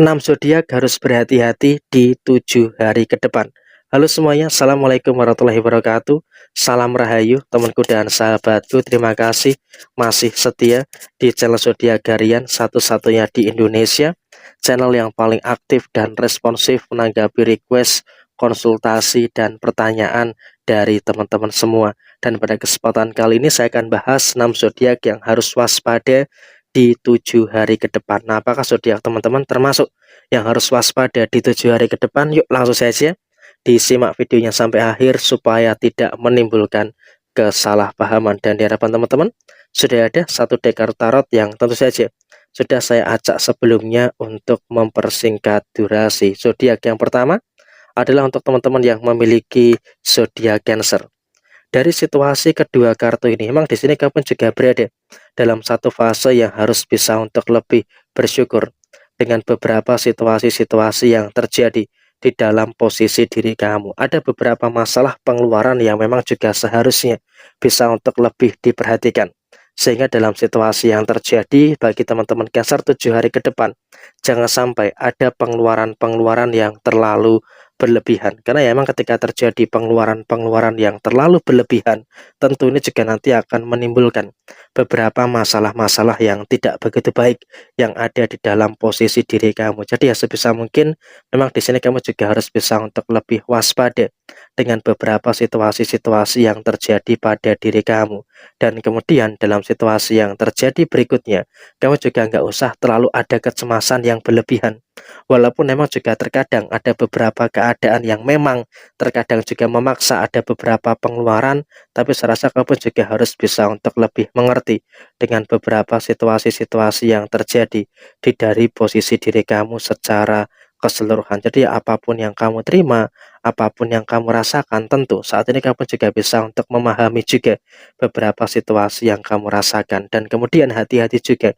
6 zodiak harus berhati-hati di 7 hari ke depan. Halo semuanya, Assalamualaikum warahmatullahi wabarakatuh. Salam Rahayu, temanku dan sahabatku. Terima kasih masih setia di channel Zodiak Harian satu-satunya di Indonesia. Channel yang paling aktif dan responsif menanggapi request, konsultasi, dan pertanyaan dari teman-teman semua. Dan pada kesempatan kali ini saya akan bahas 6 zodiak yang harus waspada di 7 hari ke depan. Nah, apakah zodiak teman-teman termasuk yang harus waspada di 7 hari ke depan? Yuk langsung saja disimak videonya sampai akhir supaya tidak menimbulkan kesalahpahaman. Dan di hadapan teman-teman sudah ada satu deck kartu tarot yang tentu saja sudah saya acak sebelumnya untuk mempersingkat durasi. Zodiak yang pertama adalah untuk teman-teman yang memiliki zodiak Cancer. Dari situasi kedua kartu ini, memang di sini kamu juga berada dalam satu fase yang harus bisa untuk lebih bersyukur dengan beberapa situasi-situasi yang terjadi di dalam posisi diri kamu. Ada beberapa masalah pengeluaran yang memang juga seharusnya bisa untuk lebih diperhatikan. Sehingga dalam situasi yang terjadi bagi teman-teman Cancer 7 hari ke depan, jangan sampai ada pengeluaran-pengeluaran yang terlalu berlebihan, karena ya memang ketika terjadi pengeluaran-pengeluaran yang terlalu berlebihan, tentu ini juga nanti akan menimbulkan beberapa masalah-masalah yang tidak begitu baik yang ada di dalam posisi diri kamu. Jadi ya sebisa mungkin memang di sini kamu juga harus bisa untuk lebih waspada dengan beberapa situasi-situasi yang terjadi pada diri kamu. Dan kemudian dalam situasi yang terjadi berikutnya, kamu juga nggak usah terlalu ada kecemasan yang berlebihan. Walaupun memang juga terkadang ada beberapa keadaan yang memang terkadang juga memaksa ada beberapa pengeluaran, tapi saya rasa kamu juga harus bisa untuk lebih mengerti dengan beberapa situasi-situasi yang terjadi di dari posisi diri kamu secara keseluruhan. Jadi apapun yang kamu terima, apapun yang kamu rasakan, tentu saat ini kamu juga bisa untuk memahami juga beberapa situasi yang kamu rasakan. Dan kemudian hati-hati juga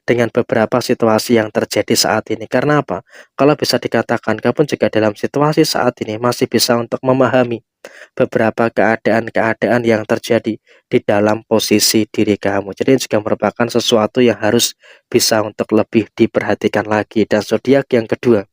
dengan beberapa situasi yang terjadi saat ini. Karena apa? Kalau bisa dikatakan kamu juga dalam situasi saat ini masih bisa untuk memahami beberapa keadaan-keadaan yang terjadi di dalam posisi diri kamu. Jadi ini juga merupakan sesuatu yang harus bisa untuk lebih diperhatikan lagi. Dan zodiak yang kedua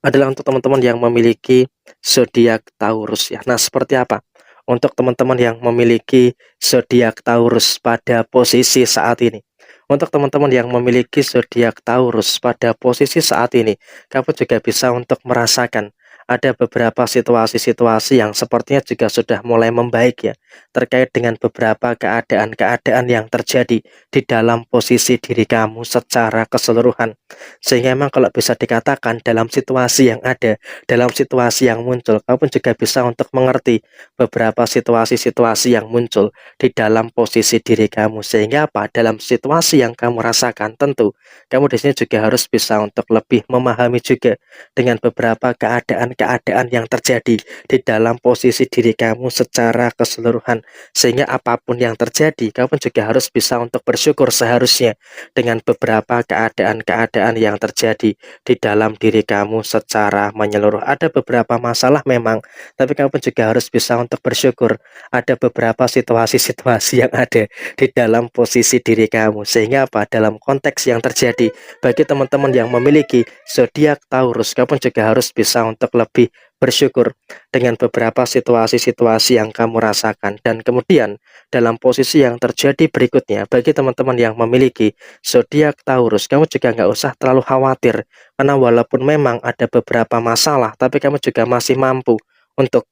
adalah untuk teman-teman yang memiliki zodiak Taurus ya. Nah, seperti apa? Untuk teman-teman yang memiliki zodiak Taurus pada posisi saat ini. Untuk teman-teman yang memiliki zodiak Taurus pada posisi saat ini, kamu juga bisa untuk merasakan ada beberapa situasi-situasi yang sepertinya juga sudah mulai membaik ya, terkait dengan beberapa keadaan-keadaan yang terjadi di dalam posisi diri kamu secara keseluruhan. Sehingga memang kalau bisa dikatakan dalam situasi yang ada, dalam situasi yang muncul, kamu juga bisa untuk mengerti beberapa situasi-situasi yang muncul di dalam posisi diri kamu. Sehingga apa? Dalam situasi yang kamu rasakan, tentu kamu di sini juga harus bisa untuk lebih memahami juga dengan beberapa keadaan-keadaan yang terjadi di dalam posisi diri kamu secara keseluruhan. Sehingga apapun yang terjadi, kamu juga harus bisa untuk bersyukur seharusnya dengan beberapa keadaan-keadaan yang terjadi di dalam diri kamu secara menyeluruh. Ada beberapa masalah memang, tapi kamu juga harus bisa untuk bersyukur ada beberapa situasi-situasi yang ada di dalam posisi diri kamu. Sehingga apa? Dalam konteks yang terjadi bagi teman-teman yang memiliki zodiak Taurus, kamu juga harus bisa untuk lebih bersyukur dengan beberapa situasi-situasi yang kamu rasakan. Dan kemudian dalam posisi yang terjadi berikutnya, bagi teman-teman yang memiliki zodiak Taurus, kamu juga nggak usah terlalu khawatir, karena walaupun memang ada beberapa masalah, tapi kamu juga masih mampu untuk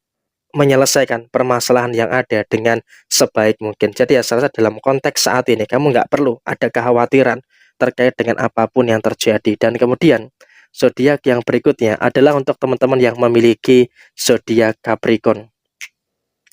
menyelesaikan permasalahan yang ada dengan sebaik mungkin. Jadi ya saya rasa dalam konteks saat ini kamu nggak perlu ada kekhawatiran terkait dengan apapun yang terjadi. Dan kemudian zodiak yang berikutnya adalah untuk teman-teman yang memiliki zodiak Capricorn.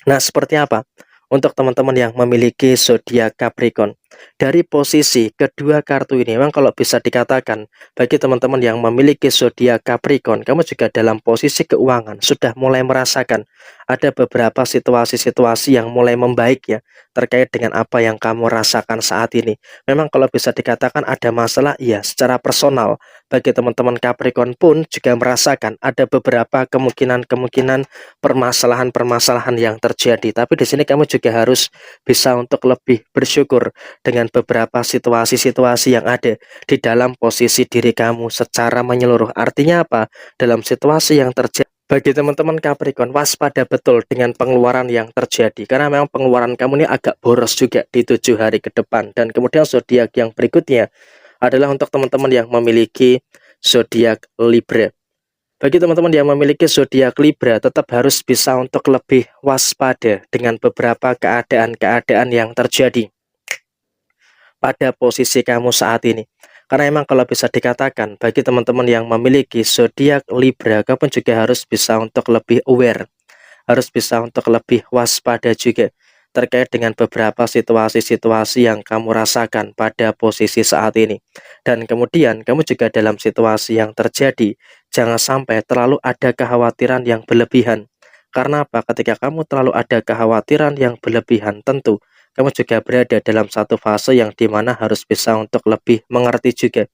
Nah, seperti apa? Untuk teman-teman yang memiliki zodiak Capricorn, dari posisi kedua kartu ini memang kalau bisa dikatakan bagi teman-teman yang memiliki zodiak Capricorn, kamu juga dalam posisi keuangan sudah mulai merasakan ada beberapa situasi-situasi yang mulai membaik ya, terkait dengan apa yang kamu rasakan saat ini. Memang kalau bisa dikatakan ada masalah ya, secara personal bagi teman-teman Capricorn pun juga merasakan ada beberapa kemungkinan-kemungkinan permasalahan-permasalahan yang terjadi. Tapi di sini kamu juga harus bisa untuk lebih bersyukur dengan beberapa situasi-situasi yang ada di dalam posisi diri kamu secara menyeluruh. Artinya apa? Dalam situasi yang terjadi bagi teman-teman Capricorn, waspada betul dengan pengeluaran yang terjadi karena memang pengeluaran kamu ini agak boros juga di 7 hari ke depan. Dan kemudian zodiak yang berikutnya adalah untuk teman-teman yang memiliki zodiak Libra. Bagi teman-teman yang memiliki zodiak Libra, tetap harus bisa untuk lebih waspada dengan beberapa keadaan-keadaan yang terjadi pada posisi kamu saat ini. Karena emang kalau bisa dikatakan, bagi teman-teman yang memiliki zodiak Libra, kamu juga harus bisa untuk lebih aware, harus bisa untuk lebih waspada juga terkait dengan beberapa situasi-situasi yang kamu rasakan pada posisi saat ini. Dan kemudian kamu juga dalam situasi yang terjadi, jangan sampai terlalu ada kekhawatiran yang berlebihan. Karena apa? Ketika kamu terlalu ada kekhawatiran yang berlebihan, tentu kamu juga berada dalam satu fase yang dimana harus bisa untuk lebih mengerti juga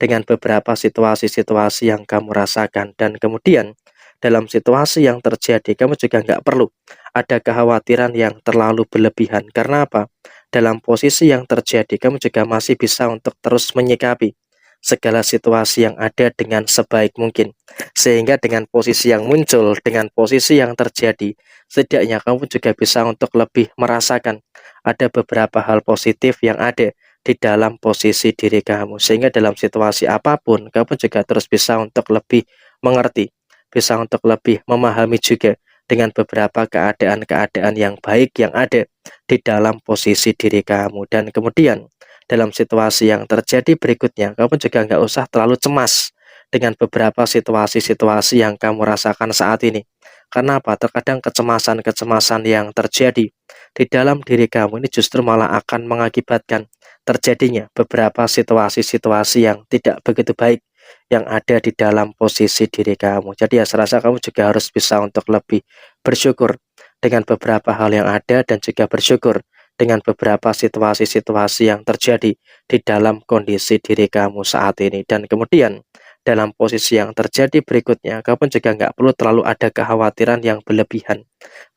dengan beberapa situasi-situasi yang kamu rasakan. Dan kemudian dalam situasi yang terjadi, kamu juga nggak perlu ada kekhawatiran yang terlalu berlebihan. Karena apa? Dalam posisi yang terjadi, kamu juga masih bisa untuk terus menyikapi segala situasi yang ada dengan sebaik mungkin. Sehingga dengan posisi yang muncul, dengan posisi yang terjadi, setidaknya kamu juga bisa untuk lebih merasakan ada beberapa hal positif yang ada di dalam posisi diri kamu. Sehingga dalam situasi apapun, kamu juga terus bisa untuk lebih mengerti, bisa untuk lebih memahami juga dengan beberapa keadaan-keadaan yang baik yang ada di dalam posisi diri kamu. Dan kemudian dalam situasi yang terjadi berikutnya, kamu juga nggak usah terlalu cemas dengan beberapa situasi-situasi yang kamu rasakan saat ini. Karena apa? Terkadang kecemasan-kecemasan yang terjadi di dalam diri kamu ini justru malah akan mengakibatkan terjadinya beberapa situasi-situasi yang tidak begitu baik yang ada di dalam posisi diri kamu. Jadi ya serasa kamu juga harus bisa untuk lebih bersyukur dengan beberapa hal yang ada dan juga bersyukur dengan beberapa situasi-situasi yang terjadi di dalam kondisi diri kamu saat ini. Dan kemudian dalam posisi yang terjadi berikutnya, kamu juga nggak perlu terlalu ada kekhawatiran yang berlebihan.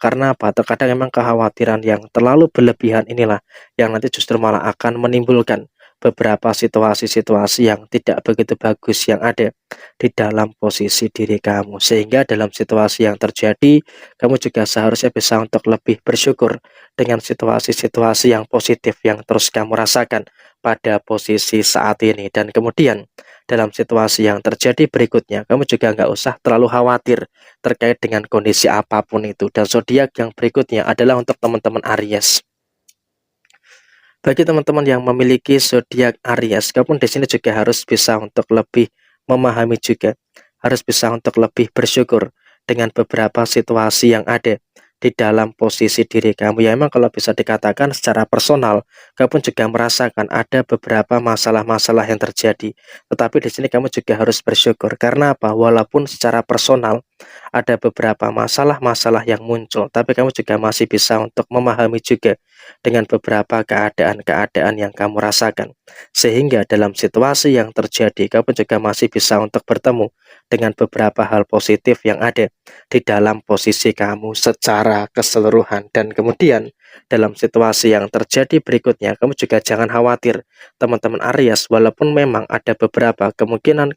Karena apa? Terkadang memang kekhawatiran yang terlalu berlebihan inilah yang nanti justru malah akan menimbulkan beberapa situasi-situasi yang tidak begitu bagus yang ada di dalam posisi diri kamu. Sehingga dalam situasi yang terjadi, kamu juga seharusnya bisa untuk lebih bersyukur dengan situasi-situasi yang positif yang terus kamu rasakan pada posisi saat ini. Dan kemudian dalam situasi yang terjadi berikutnya, kamu juga nggak usah terlalu khawatir terkait dengan kondisi apapun itu. Dan zodiak yang berikutnya adalah untuk teman-teman Aries. Bagi teman-teman yang memiliki zodiak Aries, kamu di sini juga harus bisa untuk lebih memahami juga, harus bisa untuk lebih bersyukur dengan beberapa situasi yang ada di dalam posisi diri kamu. Ya memang kalau bisa dikatakan secara personal, kamu juga merasakan ada beberapa masalah-masalah yang terjadi. Tetapi di sini kamu juga harus bersyukur karena apa? Walaupun secara personal ada beberapa masalah-masalah yang muncul, tapi kamu juga masih bisa untuk memahami juga dengan beberapa keadaan-keadaan yang kamu rasakan. Sehingga dalam situasi yang terjadi, kamu juga masih bisa untuk bertemu dengan beberapa hal positif yang ada di dalam posisi kamu secara keseluruhan. Dan kemudian dalam situasi yang terjadi berikutnya, kamu juga jangan khawatir teman-teman Aries, walaupun memang ada beberapa kemungkinan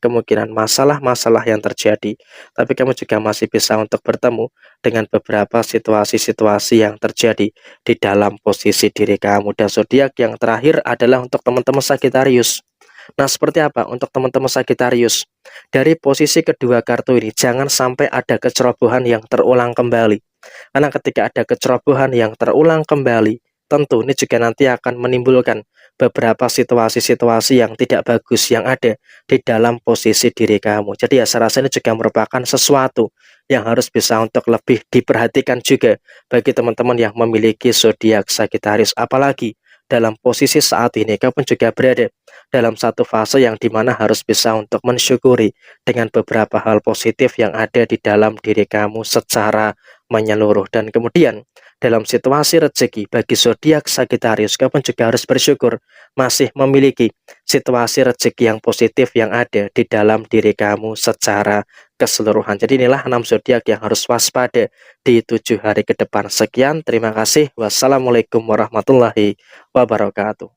masalah-masalah yang terjadi, tapi kamu juga masih bisa untuk bertemu dengan beberapa situasi-situasi yang terjadi di dalam posisi diri kamu. Dan zodiak yang terakhir adalah untuk teman-teman Sagittarius. Nah, seperti apa untuk teman-teman Sagittarius? Dari posisi kedua kartu ini, jangan sampai ada kecerobohan yang terulang kembali. Karena ketika ada kecerobohan yang terulang kembali, tentu ini juga nanti akan menimbulkan beberapa situasi-situasi yang tidak bagus yang ada di dalam posisi diri kamu. Jadi ya saya rasa ini juga merupakan sesuatu yang harus bisa untuk lebih diperhatikan juga bagi teman-teman yang memiliki zodiak Sagittarius. Apalagi dalam posisi saat ini kamu juga berada dalam satu fase yang dimana harus bisa untuk mensyukuri dengan beberapa hal positif yang ada di dalam diri kamu secara menyeluruh. Dan kemudian dalam situasi rezeki bagi zodiak Sagittarius, kamu juga harus bersyukur masih memiliki situasi rezeki yang positif yang ada di dalam diri kamu secara keseluruhan. Jadi inilah 6 zodiak yang harus waspada di 7 hari ke depan. Sekian, terima kasih. Wassalamualaikum warahmatullahi wabarakatuh.